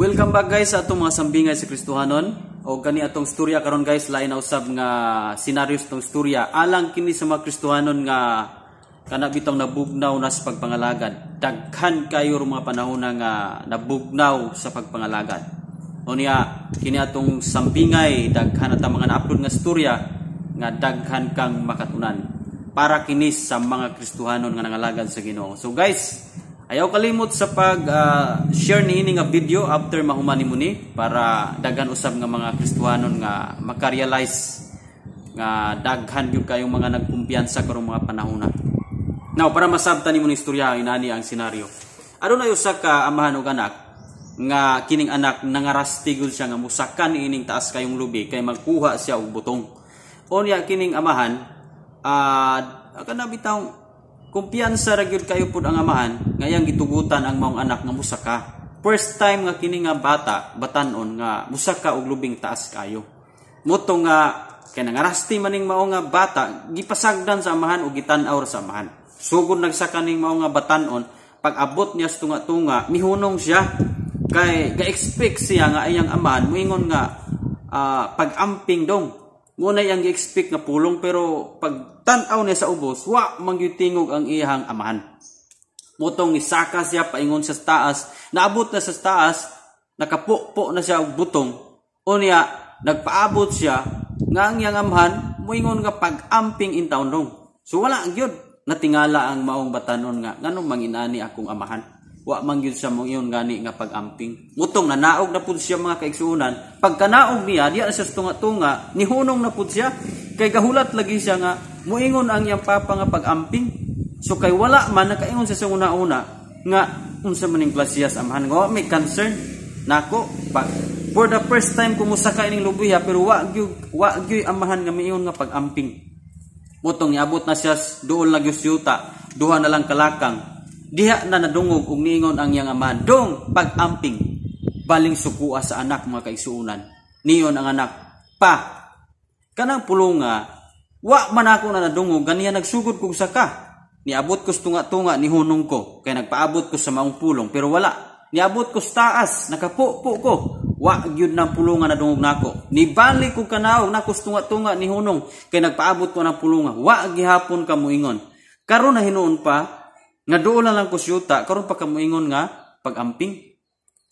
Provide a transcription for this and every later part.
Welcome back guys sa atong mga sambingay sa Kristohanon. O kani atong storya karon guys, lain na usab nga senaryos tong storya. Alang kini sa mga Kristohanon nga kana bitong nabugnaw na sa pagpangalagad. Daghan kayo mga panahon nga nabugnaw sa pagpangalagad. O niya kini atong sambingay daghan ata mga na-upload nga storya nga daghan kang makatunan para kini sa mga Kristohanon nga nangalagad sa Ginoo. So guys, ayaw kalimot sa pag-share niini nga video after mahuman nimo ni para daghan usab nga mga Kristohanon nga maka-realize nga daghan gyud kayong mga nagkumpiyansa karong mga panahon na. Now, para masabtan nimo ni istorya inani ang senaryo. Adunay usa ka amahan ug anak nga kining anak nangarastigol siya nga musakan ining taas kayong lubi kay magkuha siya og butong. Unya kining amahan kana bitaw kumpiyansa ra gyud kayo pud ang amahan ngayang gitugutan ang maong anak nga musaka. First time nga kini nga batanon nga musaka og lubing taas kayo. Moto nga kay nangarasti maning mao nga bata gipasagdan sa amahan og gitan-aw sa amahan. Sugod nagsaka ning mao nga batanon, pag abot niya sa tunga-tunga mihunong siya kay ga-expect siya nga ayang amahan moingon nga pag-amping dong. Muna yang gi-expect nga pulong pero pag tan-aw niya sa ubos, wa mangyutingog ang iyang amahan. Motong isaka siya paingon sa taas, naabot na sa taas, nakapupo na siya og butong. Unya nagpaabot siya nga ang iyang amahan moingon nga pag-amping in taon dong. So wala gyud natingala ang maong batanon nga nganong manginani akong amahan. Wa man gyud siya mong iyon gani nga pag-amping. Mutong nanaog na pud siya mga kaigsuonan. Pag kanaog niya, diya na siya tunga-tunga, nihunong na pud siya. Kay gahulat lagi siya nga, muingon ang iyang papa nga pag-amping. So kay wala man, nakaingon siya sa una-una, nga, unsa maning klasiyas amahan nga, may concern. Nako, for the first time kumusaka ining lubuya, pero wa gyud amahan nga miingon nga pag-amping. Mutong niabot na siya, duol na gyud yuta, duha na lang kalakang. Diha na nadungog ug niingon ang iyang amahan, dong pag-amping baling sukua sa anak mga kaigsuonan. Niyon ang anak, pa kanang pulunga wa man ako na nadungog ganiya nagsugod kog saka. Niabot ko sa tunga-tunga ni hunong ko kay nagpaabot ko sa maong pulong pero wala. Niabot ko sa taas, nakapupo ko. Wa gyud nang pulunga nadungog nako. Nibalik ko kanaog nako sa tunga-tunga ni hunong kay nagpaabot ko ng pulunga. Wa gihapon ka moingon. Karon na hinuon pa nga doon lang ko siyuta, karon pa kamuingon nga pag-amping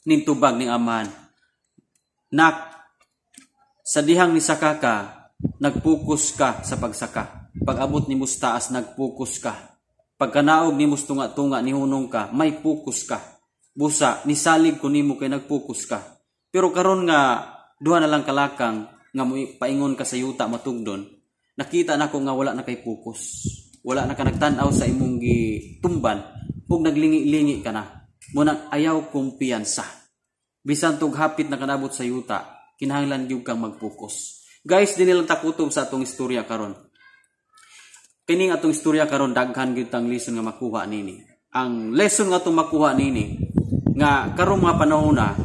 nintubag ning amahan. Nak, sa dihang ni saka ka, nagpukus ka sa pagsaka. Pag abot ni mustaas, nagpukus ka. Pag kanaog ni mustunga-tunga, ni hunong ka, may pukus ka. Busa, nisalig ko nimo kay nagpukus ka. Pero karon nga, duha na lang kalakang, nga paingon ka sa yuta matugdon, nakita na ko nga wala na kay pukus. Wala na ka nagtanaw sa imong gitumban ug naglingi-lingi ka na. Munang ayaw kumpiyansa. Bisan tug hapit na kanabot sa yuta, kinahanglan gyud kang magpokus. Guys, dinhi lang takutob sa atong istorya karon. Kining atong istorya karon daghan gyud tang lesson nga makuha nini. Ang lesson nga atong makuha nini nga karong mga panahon na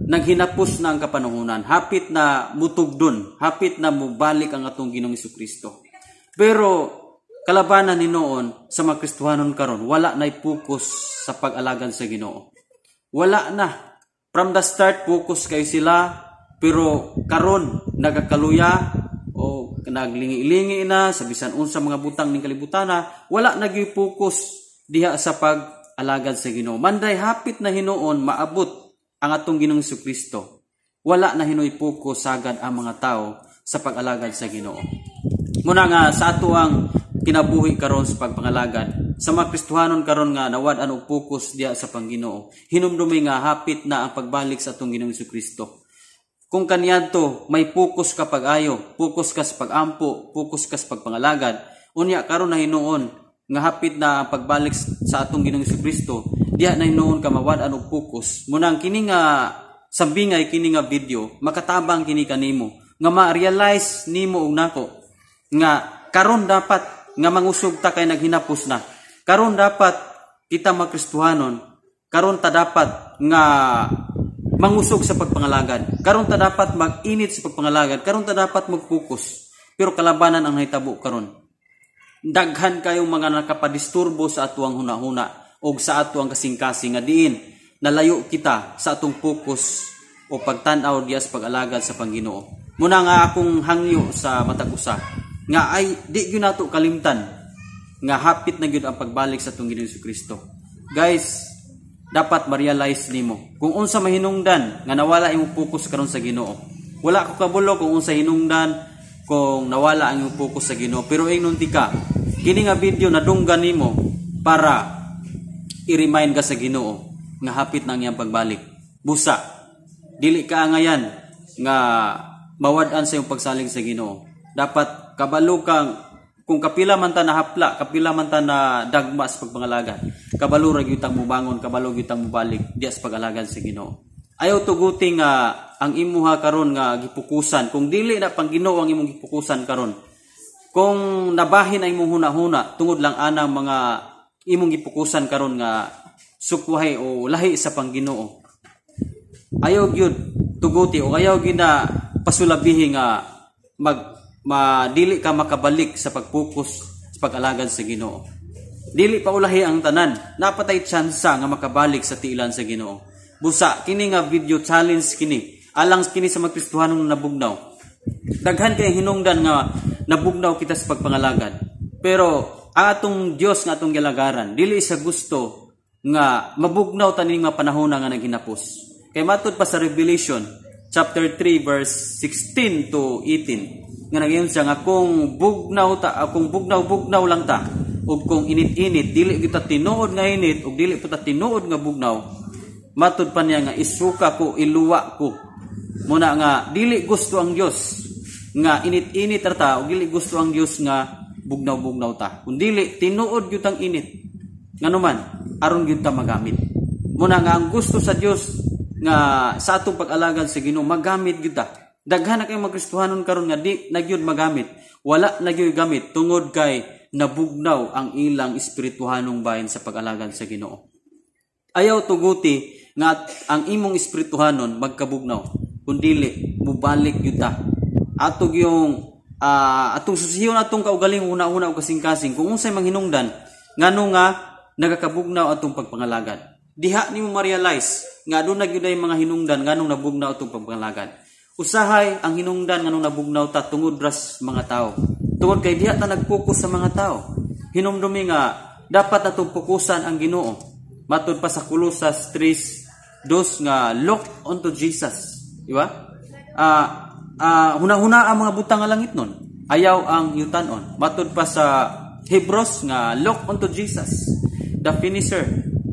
naghinapos na ang kapanahonan, hapit na mutugdon, hapit na mubalik ang atong Ginoong Hesukristo. Pero kalabanan ni noon sa mga Kristohanon karon, wala na focus sa pag-alagan sa Ginoo. Wala na. From the start, focus kayo sila, pero karon nagakaluya o naglingi-lingi na sa bisan unsa mga butang ning kalibutana, wala nagi-focus diha sa pag-alagad sa Ginoo. Manday hapit na hinuon maabot ang atong Ginoong Hesukristo. Wala na hinoy focus sagad ang mga tao sa pag-alagad sa Ginoo. Muna nga sa ato ang kinabuhi karon sa pagpangalagad sa mga Kristohanon karon nga nawad og focus diha sa Panginoon. Hinumdumi nga hapit na ang pagbalik sa atong Ginoong Hesukristo. Kung kaniadto may focus ka pag-ayo, focus ka sa pag-ampo, focus ka sa pagpangalagad, unya karon na hinuon nga hapit na ang pagbalik sa atong Ginoong Hesukristo, diha na hinuon ka mawad og focus. Munang kini nga sambingay kini nga video makatabang kini kanimo nga ma-realize nimo og nako nga karon dapat nga mangusog ta kay naghinapos na. Karon dapat kita mga Kristohanon, karon ta dapat nga mangusog sa pagpangalagad. Karon ta dapat mag-init sa pagpangalagad. Karon ta dapat mag-focus. Pero kalabanan ang nahitabo karon. Daghan kayong mga nakapadisturbo sa atuang hunahuna o sa atuang kasing-kasing nga diin nalayo kita sa atong focus o pagtan-aw diya sa pag-alagad sa Panginoon. Muna nga akong hangyo sa matag usa nga ay di gyud nato kalimtan nga hapit na gyud ang pagbalik sa atong Ginoong Kristo. Guys, dapat ma-realize nimo kung unsa mahinungdan nga nawala imong focus karon sa Ginoo. Wala ko kabulo kung unsa hinungdan kung nawala ang imong focus sa Ginoo, pero ingnon di ka kini nga video nadunggan nimo para i-remind ka sa Ginoo nga hapit na ang iyang pagbalik. Busa dili ka ngayan nga mawad-an sa iyong pagsalig sa Ginoo. Dapat kabalo kang kung kapila man ta nahapla, kapila man ta na dagma sa pagpangalagad. Kabalo ra gyud tang mubangon, kabalo gyud tang mubalik diya sa pag-alagad sa Ginoo. Ayaw tuguti nga ang imuha karon nga gipukusan. Kung dili na pang Ginoo ang imong gipukusan karon. Kung nabahin ang imong hunahuna tungod lang anang mga imong gipukusan karon nga sukwahay o lahi sa Pangginoo. Ayaw gyud tuguti o ayaw gyud na pasulabihi nga dili ka makabalik sa pagpokus sa pag-alagad sa Ginoo. Dili pa ulahi ang tanan, napatay tsansa nga makabalik sa tiilan sa Ginoo. Busa kini nga video challenge kini, alang kini sa mga Kristohanong nabugnaw. Daghan kay hinungdan nga nabugnaw kita sa pagpangalagad. Pero ang atong Dios nga atong gilagaran, dili sa gusto nga mabugnaw taning mga panahon nga naghinapos. Kay matud pa sa Revelation chapter 3 verse 16 to 18 nga nagyon siya nga kung bugnaw lang ta ug kung init-init dili kita tinuod nga init ug dili puta tinuod nga bugnaw, matud pa niya nga isuka ko, iluwa ko. Muna nga dili gusto ang Dios nga init-init ta ug dili gusto ang Dios nga bugnaw-bugnaw ta. Kun dili tinuod gyud ang init nganuman aron gyud ta magamit. Muna nga ang gusto sa Dios nga sa atong pag-alagad sa Ginoo magamit gyud ta. Daghan na kay mga Kristohanon karon nga di na gyud magamit. Wala na gyud gamit tungod kay nabugnaw ang ilang espirituhanong bahin sa pag-alagad sa Ginoo. Ayaw tuguti nga ang imong espirituhanon magkabugnaw kundili mubalik gyud ta. Atog yung atong susiyon atong kaugaling una-una og kasing-kasing kung unsay manghinungdan ngano nga nagakabugnaw atong pagpangalagad. Diha nimo ma-realize nga aduna gyud ay mga hinungdan nganong nabugnaw atong pagpangalagad. Usahay ang hinungdan nganong nabugnaw ta tungod ras mga tao. Tungod kay diha ta nag-focus sa mga tao. Hinumdumi nga dapat natong fokusan ang Ginoo. Matud pa sa Colossus 3:2 nga look unto Jesus, di ba? Huna-huna ang mga butang nga langit nun. Ayaw ang yutan-on. Matud pa sa Hebrews nga look unto Jesus, the finisher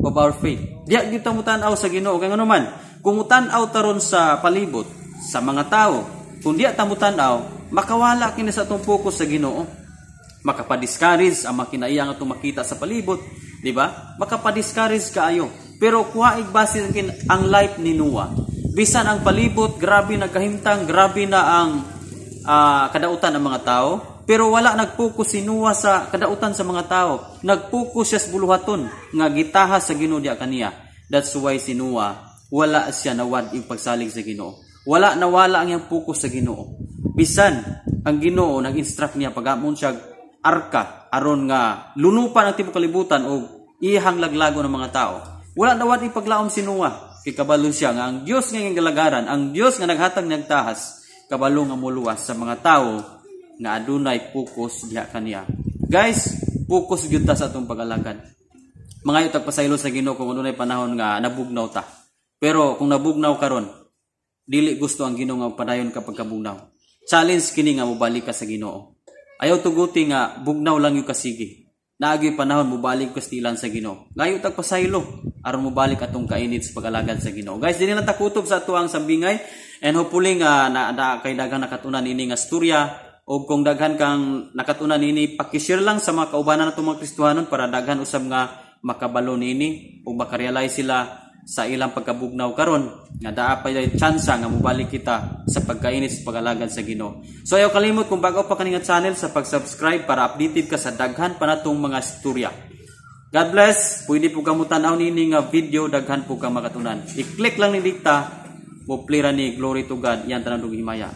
of our faith. Diya gyud ta mutan-aw sa Ginoo kay nganuman kung mutan-aw taron sa palibot sa mga tao, kung diya ta mutan-aw makawala kini sa atong focus sa Ginoo. Makapadiscourage ang makinaiya nga atong makita sa palibot, di ba? Makapadiscourage kaayo. Pero kuhaig base ang life ni Noah. Bisan ang palibot grabe nagkahimtang, grabe na ang kadautan ng mga tao, pero wala nag-focus si Noah sa kadautan sa mga tao. Nag-focus siya sa buluhaton nga gitaha sa Ginoo diya kaniya. That's why si Noah wala siya nawad ing pagsalig sa Ginoo. Wala nawala ang iyang focus sa Ginoo. Bisan ang Ginoo nag-instruct niya pagamon siya arka aron nga lunupan ang tibuok kalibutan o ihang laglago ng mga tao. Wala nawad ipaglaom si Noah. Kay kabalo siya nga ang Dios nga iyang galagaran, ang Dios nga naghatag nagtahas, kabalo nga muluwas sa mga tao nga adunay focus diha kaniya. Guys, focus gyud ta sa atong pag-alagad. Mga itag pasaylo sa Ginoo kung adunay panahon nga nabugnaw ta. Pero kung nabugnaw karon, dili gusto ang Ginoo nga padayon ka pagkabugnaw. Challenge kini nga mobalik ka sa Ginoo. Ayaw tuguti nga bugnaw lang yung kasigi. Naagi panahon mobalik ka stilan sa Ginoo. Ngayo tag pasaylo aron mobalik atong kainit sa pag-alagad sa Ginoo. Guys, dili lang ta kutob sa atuang sambingay and hopefully nga kay daghan nakatunan ini nga storya o kung daghan kang nakatunan ini paki-share lang sa mga kaubanan natong mga Kristohanon para daghan usab nga makabalo nini o makarealize sila sa ilang pagkabugnaw karon nga daa pa yung chance nga mobalik kita sa pagkainit sa pag-alagad sa Ginoo. So ayaw kalimot kung bago pa kaninga channel sa pag-subscribe para updated ka sa daghan pa natong mga istorya. God bless. Pwede po ka mutanaw nini nga video, daghan po ka makatunan. I-click lang ni dikta mo play ra ni Glory to God yan tanang himaya.